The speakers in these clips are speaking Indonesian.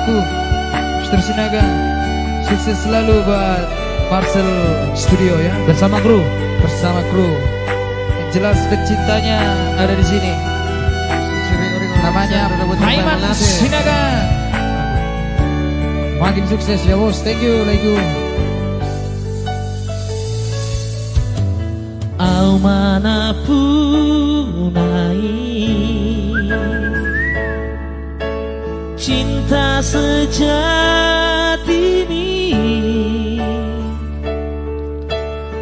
adikku Mr. Sinaga. Sukses selalu buat Marcel Studio ya, Bersama kru. Yang jelas pecintanya ada di sini. Namanya Aiman Sinaga. Makin sukses ya bos. Thank you. Au manapun cinta sejati ini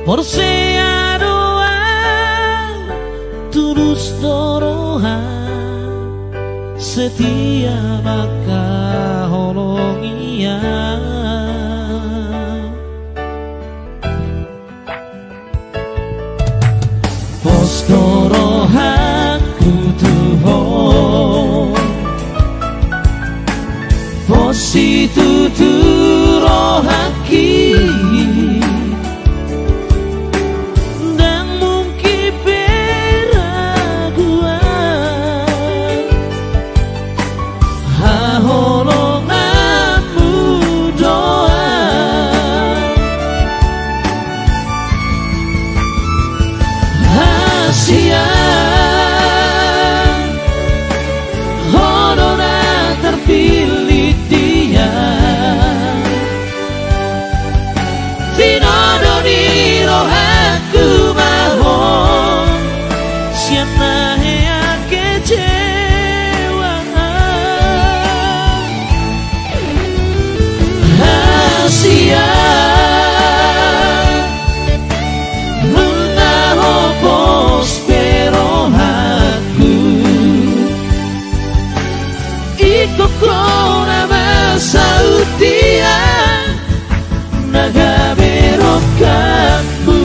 Porsea doa tulus dorohan setia bakal holongia Pos dorohan kutuho Pos itu turohaki dan mungkin peraguan haholonganmu doa Asia honora terpilih dia Tinodoni rohaku mahon siapa yang kecewa Asia menahopos perohaku ikokona masautia naga berokamu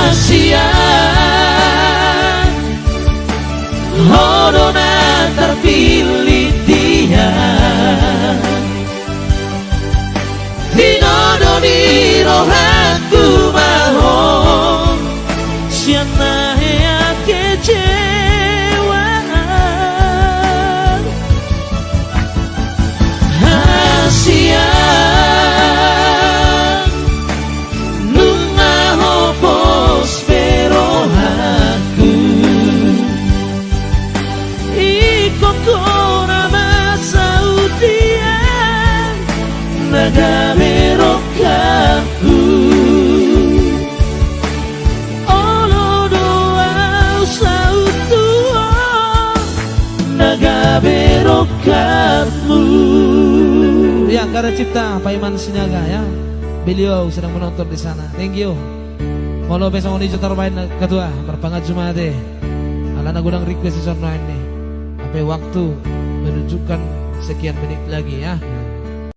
Asia Hodona terpilih dia Tinodoni rohaku mahon siapa yang kecewa Asia nungahopos perohaku ikokona masaudian naga berokaku olo doa sautua naga berokamu. Ya, karya cipta Pak Aiman Sinaga ya. Beliau sedang menonton di sana. Thank you. Kalau besok mau dijutar main kedua berpangat Jumate. Ala nagudang request di sana ini. Sampai waktu menunjukkan sekian menit lagi ya.